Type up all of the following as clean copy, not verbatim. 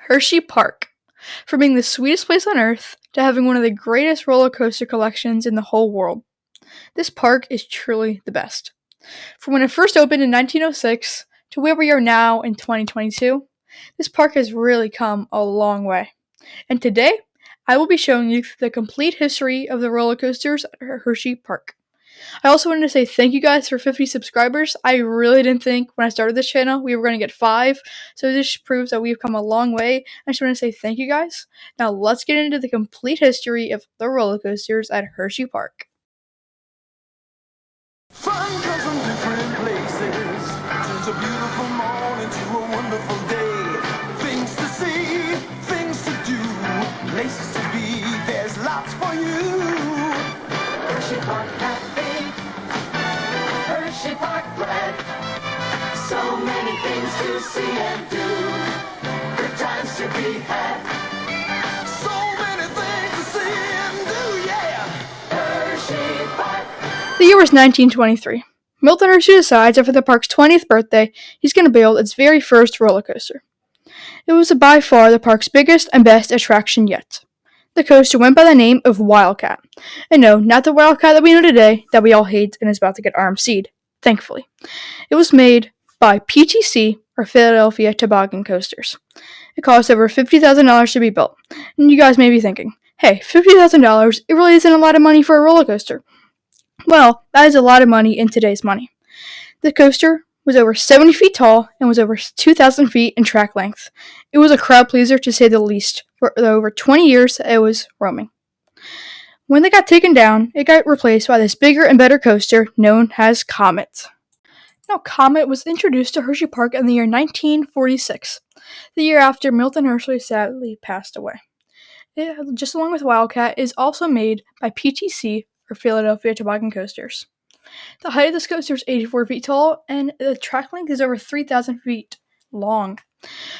Hershey Park. From being the sweetest place on earth to having one of the greatest roller coaster collections in the whole world, this park is truly the best. From when it first opened in 1906 to where we are now in 2022, this park has really come a long way. And today, I will be showing you the complete history of the roller coasters at Hershey Park. I also wanted to say thank you guys for 50 subscribers. I really didn't think when I started this channel we were going to get 5, so this proves that we've come a long way. I just want to say thank you guys. Now let's get into the complete history of the roller coasters at Hershey Park. Fun comes from different places. Turns a beautiful morning to a wonderful day. Things to see, things to do, places to be. There's lots for you. Hershey Park Cafe, Hershey Park Bread. So many things to see and do. Good times to be had. So many things to see and do, yeah. Hershey Park. The year was 1923. Milton Hershey decides that for the park's 20th birthday, he's going to build its very first roller coaster. It was by far the park's biggest and best attraction yet. The coaster went by the name of Wildcat. And no, not the Wildcat that we know today, that we all hate and is about to get RMC'd, thankfully. It was made by PTC, or Philadelphia Toboggan Coasters. It cost over $50,000 to be built. And you guys may be thinking, hey, $50,000, it really isn't a lot of money for a roller coaster. Well, that is a lot of money in today's money. The coaster was over 70 feet tall and was over 2,000 feet in track length. It was a crowd pleaser to say the least for the over 20 years it was roaming. When they got taken down, it got replaced by this bigger and better coaster known as Comet. Now, Comet was introduced to Hershey Park in the year 1946, the year after Milton Hershey sadly passed away. It, just along with Wildcat, is also made by PTC, or Philadelphia Toboggan Coasters. The height of this coaster is 84 feet tall, and the track length is over 3,000 feet long.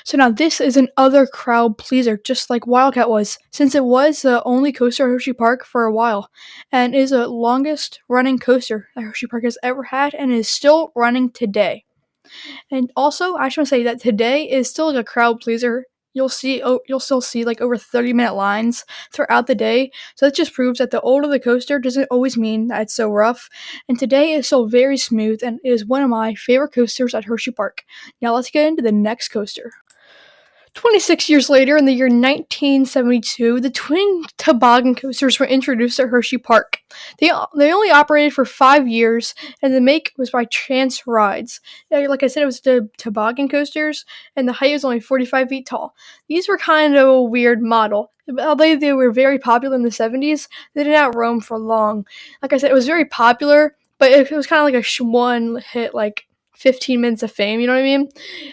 So now this is another crowd pleaser, just like Wildcat was, since it was the only coaster at Hershey Park for a while, and is the longest running coaster that Hershey Park has ever had, and is still running today. And also, I just want to say that today is still a crowd pleaser. You'll still see like over 30-minute lines throughout the day. So that just proves that the older the coaster doesn't always mean that it's so rough. And today is still very smooth, and it is one of my favorite coasters at Hershey Park. Now let's get into the next coaster. 26 years later, in the year 1972, the twin toboggan coasters were introduced at Hershey Park. They only operated for 5 years, and the make was by Chance Rides. Like I said, it was the toboggan coasters, and the height was only 45 feet tall. These were kind of a weird model. Although they were very popular in the 70s, they did not roam for long. Like I said, it was very popular, but it was kind of like a one-hit, like 15 minutes of fame, you know what I mean?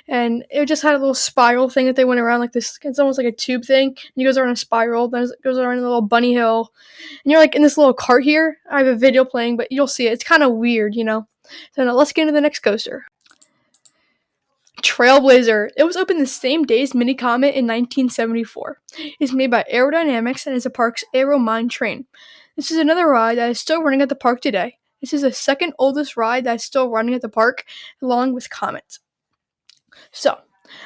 And it just had a little spiral thing that they went around like this. It's almost like a tube thing. And it goes around a spiral, then it goes around a little bunny hill. And you're like in this little cart here. I have a video playing, but you'll see it. It's kind of weird, you know? So now let's get into the next coaster. Trailblazer. It was opened the same day as Mini Comet in 1974. It's made by Aerodynamics and is the park's Aero Mine train. This is another ride that is still running at the park today. This is the second oldest ride that's still running at the park, along with Comet. So,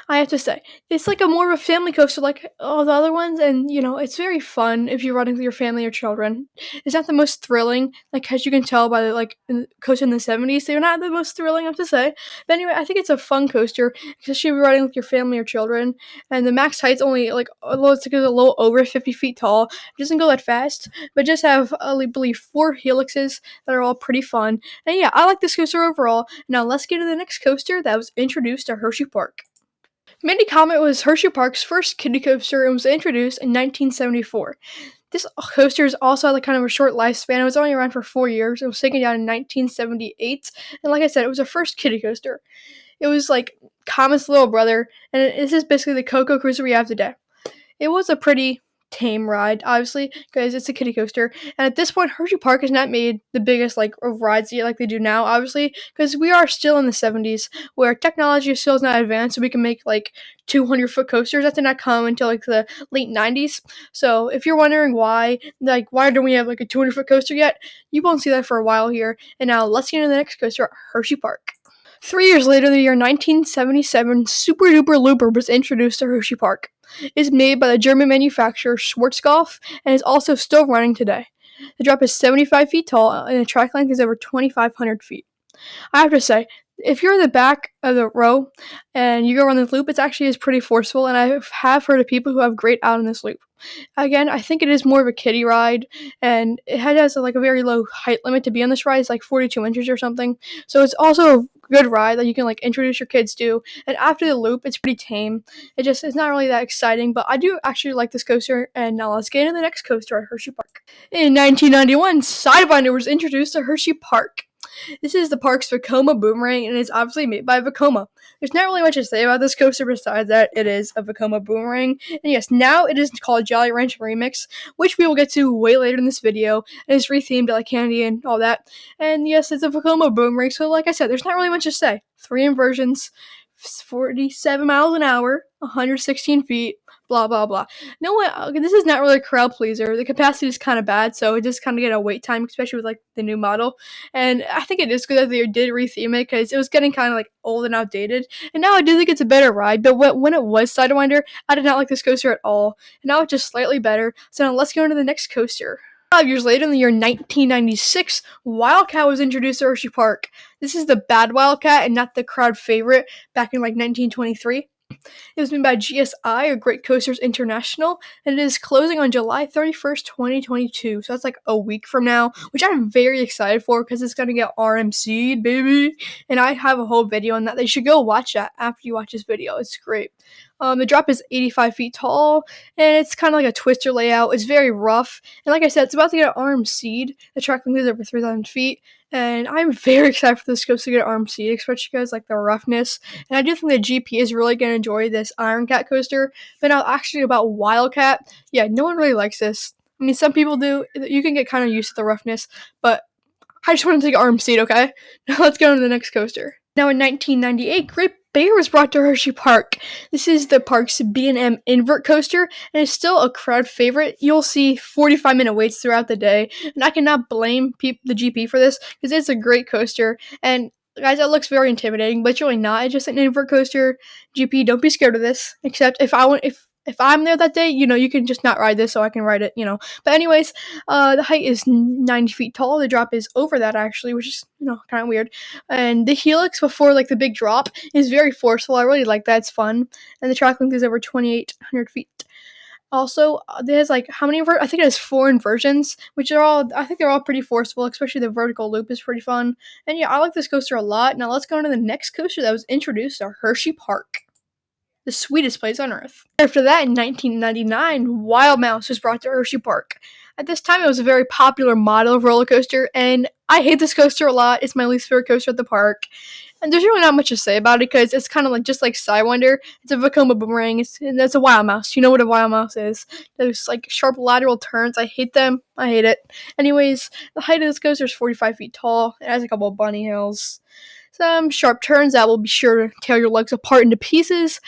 I have to say, it's like a more of a family coaster like all the other ones, and, you know, it's very fun if you're running with your family or children. It's not the most thrilling, like, as you can tell by the, coaster in the 70s, they're not the most thrilling, I have to say. But anyway, I think it's a fun coaster, especially if you're riding with your family or children, and the max height's only, it's a little over 50 feet tall. It doesn't go that fast, but just have, I believe, 4 helixes that are all pretty fun. And yeah, I like this coaster overall. Now let's get to the next coaster that was introduced to Hershey Park. Mini Comet was Hershey Park's first kiddie coaster and was introduced in 1974. This coaster is also had kind of a short lifespan. It was only around for 4 years. It was taken down in 1978, and like I said, it was the first kiddie coaster. It was like Comet's little brother, and this is basically the Coco Cruiser we have today. It was a pretty tame ride, obviously, because it's a kiddie coaster. And at this point, Hershey Park has not made the biggest of rides yet like they do now, obviously, because we are still in the 70s, where technology still is not advanced, so we can make 200-foot coasters. That did not come until the late 90s. So if you're wondering why don't we have a 200-foot coaster yet, you won't see that for a while here. And now let's get into the next coaster at Hershey Park. 3 years later, the year 1977, Super Duper Looper was introduced to Hershey Park. It's made by the German manufacturer Schwarzkopf and is also still running today. The drop is 75 feet tall and the track length is over 2,500 feet. I have to say, if you're in the back of the row and you go around this loop, it actually is pretty forceful, and I have heard of people who have great out on this loop. Again, I think it is more of a kiddie ride, and it has like a very low height limit to be on this ride. It's like 42 inches or something. So it's also a good ride that you can like introduce your kids to. And after the loop, it's pretty tame. It's not really that exciting, but I do actually like this coaster. And now let's get into the next coaster at Hershey Park. In 1991, Sidewinder was introduced to Hershey Park. This is the park's Vekoma Boomerang, and it's obviously made by Vekoma. There's not really much to say about this coaster besides that it is a Vekoma Boomerang. And yes, now it is called Jolly Rancher Remix, which we will get to way later in this video. And it's rethemed to like candy and all that. And yes, it's a Vekoma Boomerang, so like I said, there's not really much to say. 3 inversions, 47 miles an hour, 116 feet, blah blah blah. No one. This is not really a crowd pleaser. The capacity is kind of bad, so it just kind of get a wait time, especially with like the new model. And I think it is good that they did retheme it because it was getting kind of like old and outdated. And now I do think it's a better ride. But when it was Sidewinder, I did not like this coaster at all. And now it's just slightly better. So now let's go into the next coaster. 5 years later, in the year 1996, Wildcat was introduced to Hershey Park. This is the bad Wildcat and not the crowd favorite back in like 1923. It was made by GSI, or Great Coasters International, and it is closing on July 31st, 2022. So that's like a week from now, which I'm very excited for because it's going to get RMC'd, baby. And I have a whole video on that. They should go watch that after you watch this video. It's great. The drop is 85 feet tall, and it's kind of like a twister layout. It's very rough, and like I said, it's about to get RMC'd. The track length is over 3,000 feet, and I'm very excited for this coaster to get RMC'd, especially because like the roughness. And I do think the GP is really going to enjoy this Iron Cat coaster. But now, actually, about Wildcat, yeah, no one really likes this. I mean, some people do. You can get kind of used to the roughness, but I just want to take RMC'd, okay? Now let's go to the next coaster. Now in 1998, Great Bear was brought to Hershey Park. This is the park's B&M invert coaster, and it's still a crowd favorite. You'll see 45-minute waits throughout the day, and I cannot blame the GP for this, because it's a great coaster, and guys, that looks very intimidating, but it's really not. It's just an invert coaster. GP, don't be scared of this, except if I'm there that day, you can just not ride this so I can ride it, But anyways, the height is 90 feet tall. The drop is over that, actually, which is, kind of weird. And the helix before, like, the big drop is very forceful. I really like that. It's fun. And the track length is over 2,800 feet. Also, there's, like, I think it has 4 inversions, which I think they're all pretty forceful, especially the vertical loop is pretty fun. And yeah, I like this coaster a lot. Now let's go on to the next coaster that was introduced to Hershey Park. The sweetest place on earth. After that, in 1999, Wild Mouse was brought to Hershey Park. At this time, it was a very popular model of roller coaster, and I hate this coaster a lot. It's my least favorite coaster at the park. And there's really not much to say about it because it's kind of like just like Sidewinder. It's a Vekoma Boomerang. It's a Wild Mouse. You know what a Wild Mouse is. There's like sharp lateral turns. I hate them. I hate it. Anyways, the height of this coaster is 45 feet tall. It has a couple of bunny hills. Some sharp turns that will be sure to tear your legs apart into pieces.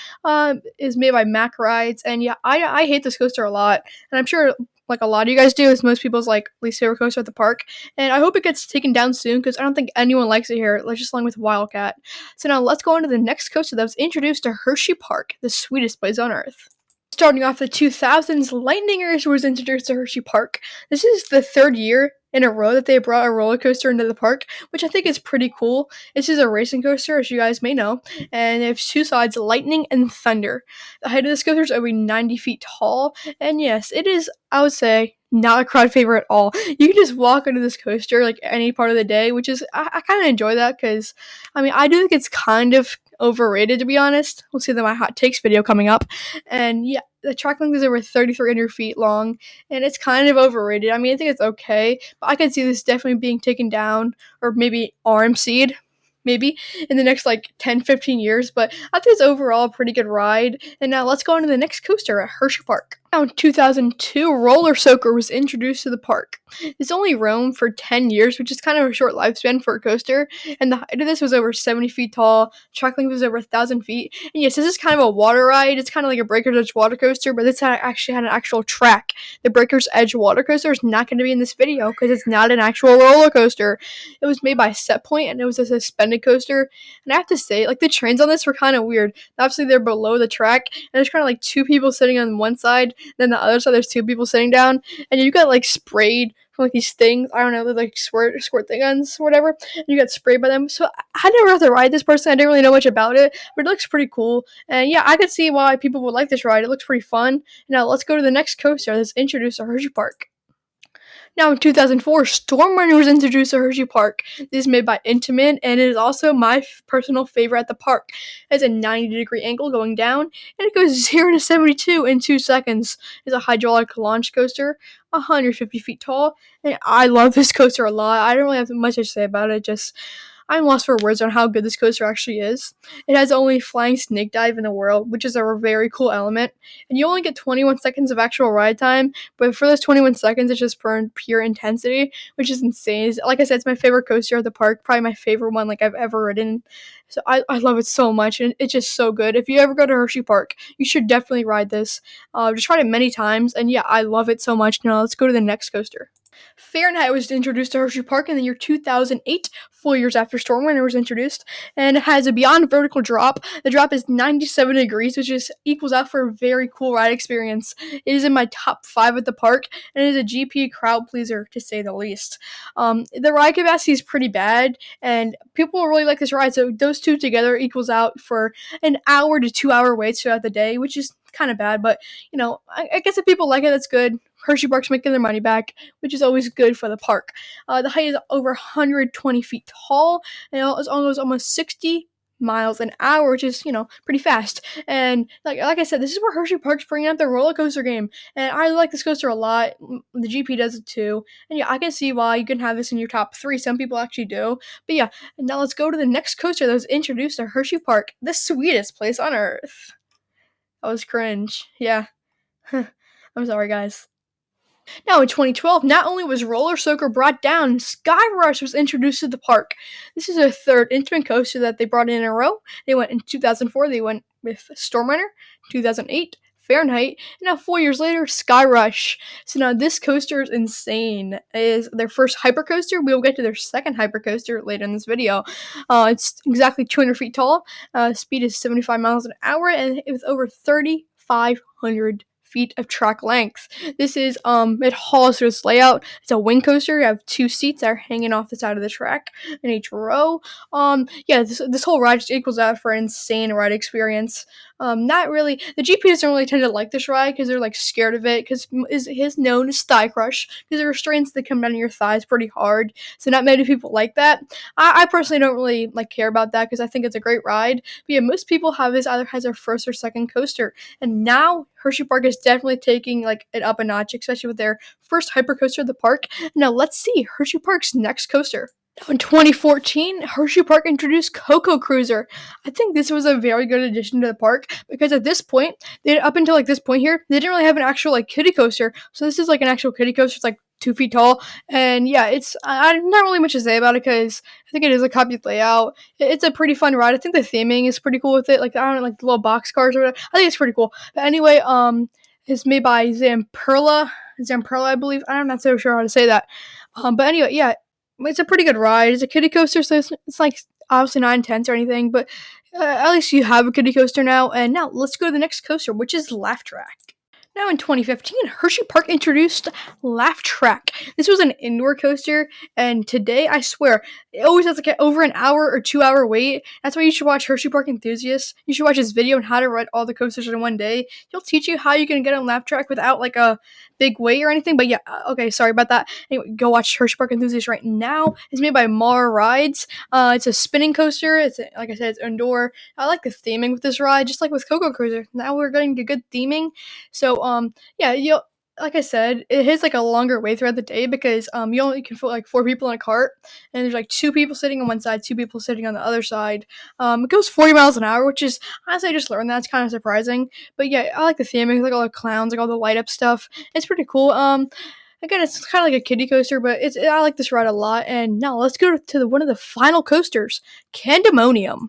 Is made by Mack Rides, and yeah, I hate this coaster a lot, and I'm sure like a lot of you guys do. It's most people's like least favorite coaster at the park, and I hope it gets taken down soon because I don't think anyone likes it here. Let's just along with Wildcat. So now let's go on to the next coaster that was introduced to Hershey Park, the sweetest place on earth. Starting off the 2000s, Lightningers was introduced to Hershey Park. This is the 3rd year in a row that they brought a roller coaster into the park, which I think is pretty cool. This is a racing coaster, as you guys may know, and it has 2 sides, lightning and thunder. The height of this coaster is over 90 feet tall, and yes, it is, I would say, not a crowd favorite at all. You can just walk into this coaster like any part of the day, which is, I kind of enjoy that because, I mean, I do think it's kind of overrated, to be honest. We'll see that in my hot takes video coming up. And yeah, the track length is over 3,300 feet long, and it's kind of overrated. I mean, I think it's okay, but I can see this definitely being taken down, or maybe RMC'd, maybe, in the next, like, 10-15 years, but I think it's overall a pretty good ride. And now let's go on to the next coaster at Hershey Park. Now, in 2002, Roller Soaker was introduced to the park. This only roamed for 10 years, which is kind of a short lifespan for a coaster, and the height of this was over 70 feet tall, track length was over 1,000 feet, and yes, this is kind of a water ride. It's kind of like a Breaker's Edge water coaster, but this actually had an actual track. The Breaker's Edge water coaster is not going to be in this video because it's not an actual roller coaster. It was made by Set Point, and it was a suspended coaster, and I have to say, like, the trains on this were kind of weird. Obviously, they're below the track, and there's kind of like two people sitting on one side, then the other side there's two people sitting down, and you got like sprayed from like these things. I don't know, they're like squirt thing guns or whatever. And you got sprayed by them. So I never had to ride this person. I didn't really know much about it, but it looks pretty cool. And yeah, I could see why people would like this ride. It looks pretty fun. Now let's go to the next coaster that's introduced to Hershey Park. Now, in 2004, Stormrunner was introduced to Hershey Park. This is made by Intamin, and it is also my personal favorite at the park. It has a 90-degree angle going down, and it goes 0 to 72 in 2 seconds. It's a hydraulic launch coaster, 150 feet tall, and I love this coaster a lot. I don't really have much to say about it, just I'm lost for words on how good this coaster actually is. It has only flying snake dive in the world, which is a very cool element, and you only get 21 seconds of actual ride time, but for those 21 seconds, it's just for pure intensity, which is insane. Like I said, it's my favorite coaster at the park, probably my favorite one like I've ever ridden. So I love it so much, and it's just so good. If you ever go to Hershey Park, you should definitely ride this. Just tried it many times, and yeah, I love it so much. Now let's go to the next coaster. Fahrenheit was introduced to Hershey Park in the year 2008, 4 years after Stormwind was introduced, and it has a beyond vertical drop. The drop is 97 degrees, which is equals out for a very cool ride experience. It is in my top 5 at the park, and it is a GP crowd pleaser, to say the least. The ride capacity is pretty bad, and people really like this ride, so those two together equals out for an hour to 2 hour waits throughout the day, which is kind of bad, but, I guess if people like it, that's good. Hershey Park's making their money back, which is always good for the park. The height is over 120 feet tall, and it's almost 60 miles an hour, which is, pretty fast. And like I said, this is where Hershey Park's bringing up their roller coaster game, and I like this coaster a lot. The GP does it too, and yeah, I can see why you can have this in your top 3. Some people actually do, but yeah. Now let's go to the next coaster that was introduced to Hershey Park, the sweetest place on earth. That was cringe. Yeah. I'm sorry, guys. Now, in 2012, not only was Roller Soaker brought down, Sky Rush was introduced to the park. This is their third instrument coaster that they brought in a row. They went in 2004, they went with Stormrunner, 2008, Fahrenheit, and now 4 years later, Sky Rush. So now this coaster is insane. It is their first hypercoaster. We will get to their second hypercoaster later in this video. It's exactly 200 feet tall. Speed is 75 miles an hour, and with over 3,500 feet of track length. This is it hauls through its layout. It's a wing coaster. You have 2 seats that are hanging off the side of the track in each row. Yeah, this whole ride just equals out for an insane ride experience. Not really. The GP doesn't really tend to like this ride because they're like scared of it because is known as thigh crush because the restraints that come down your thighs pretty hard. So not many people like that. I personally don't really care about that because I think it's a great ride. But yeah, most people have this either as their first or second coaster, and now Hershey Park is definitely taking it up a notch, especially with their first hypercoaster at the park. Now let's see Hershey Park's next coaster. In 2014, Hershey Park introduced Coco Cruiser. I think this was a very good addition to the park because at this point, up until this point here, they didn't really have an actual kiddie coaster. So this is an actual kiddie coaster. It's 2 feet tall, and yeah, it's I'm not really much to say about it because I think it is a copied layout. It's a pretty fun ride. I think the theming is pretty cool with it. I don't know, the little box cars or whatever. I think it's pretty cool. But anyway, it's made by Zamperla, I believe. I'm not so sure how to say that. But anyway, yeah. It's a pretty good ride. It's a kiddie coaster, so it's obviously not intense or anything, but at least you have a kiddie coaster now. And now let's go to the next coaster, which is Laugh Track. Now in 2015, Hershey Park introduced Laugh Track. This was an indoor coaster, and today, I swear, it always has over an hour or 2 hour wait. That's why you should watch Hershey Park Enthusiasts. You should watch this video on how to ride all the coasters in one day. He'll teach you how you can get on Laugh Track without a big wait or anything. But yeah, okay, sorry about that. Anyway, go watch Hershey Park Enthusiasts right now. It's made by Mara Rides. It's a spinning coaster. It's like I said, it's indoor. I like the theming with this ride, just like with Coco Cruiser. Now we're getting to good theming. So yeah, like I said, it hits like a longer way throughout the day because you only can put like 4 people in a cart, and there's like 2 people sitting on one side, 2 people sitting on the other side. It goes 40 miles an hour, which is honestly I just learned that. It's kind of surprising, but yeah, I like the theming, like all the clowns, like all the light up stuff. It's pretty cool. Again, it's kind of like a kiddie coaster, but I like this ride a lot. And now let's go to one of the final coasters, Candemonium.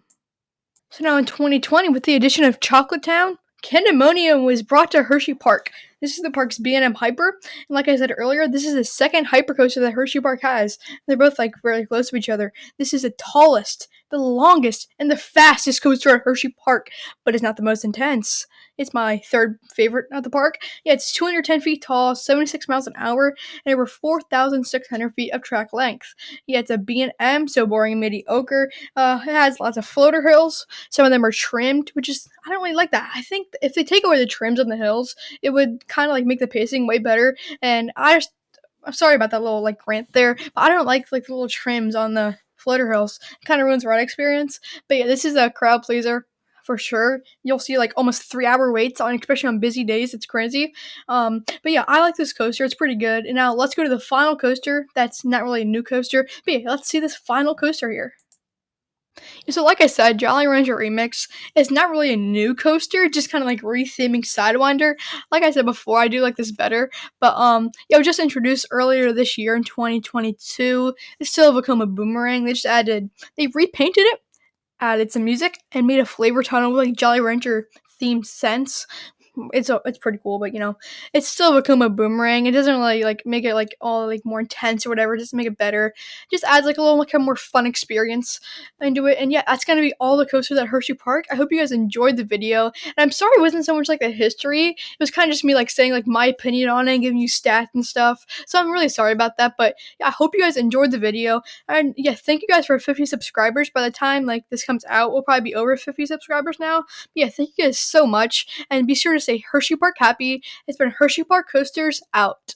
So now in 2020, with the addition of Chocolate Town, Candemonium was brought to Hershey Park. This is the park's B&M Hyper, and like I said earlier, this is the second hypercoaster that Hershey Park has. They're both like very close to each other. This is the tallest, the longest, and the fastest coaster at Hershey Park, but it's not the most intense. It's my third favorite at the park. Yeah, it's 210 feet tall, 76 miles an hour, and over 4,600 feet of track length. Yeah, it's a B&M, so boring and mediocre. It has lots of floater hills. Some of them are trimmed, which is I don't really like that. I think if they take away the trims on the hills, it would kind of like make the pacing way better. And I'm sorry about that little like rant there, but I don't like the little trims on the floater hills. It kind of ruins the ride experience. But yeah, this is a crowd pleaser for sure. You'll see like almost 3 hour waits on, especially on busy days. It's crazy. But yeah, I like this coaster. It's pretty good. And now let's go to the final coaster. That's not really a new coaster, but yeah, let's see this final coaster here. So, like I said, Jolly Rancher Remix is not really a new coaster, just kind of like retheming Sidewinder. Like I said before, I do like this better, but yeah, it was just introduced earlier this year in 2022. It's still Vekoma Boomerang. They repainted it, added some music, and made a flavor tunnel with like Jolly Rancher themed scents. It's pretty cool, but it's still become a boomerang. It doesn't really like make it like all like more intense or whatever. Just make it better. Just adds like a little like a more fun experience into it. And yeah, that's gonna be all the coasters at Hershey Park. I hope you guys enjoyed the video. And I'm sorry it wasn't so much like the history. It was kind of just me like saying like my opinion on it and giving you stats and stuff. So I'm really sorry about that. But yeah, I hope you guys enjoyed the video. And yeah, thank you guys for 50 subscribers. By the time like this comes out, we'll probably be over 50 subscribers now. But yeah, thank you guys so much. And be sure to stay Hershey Park happy. It's been Hershey Park Coasters out.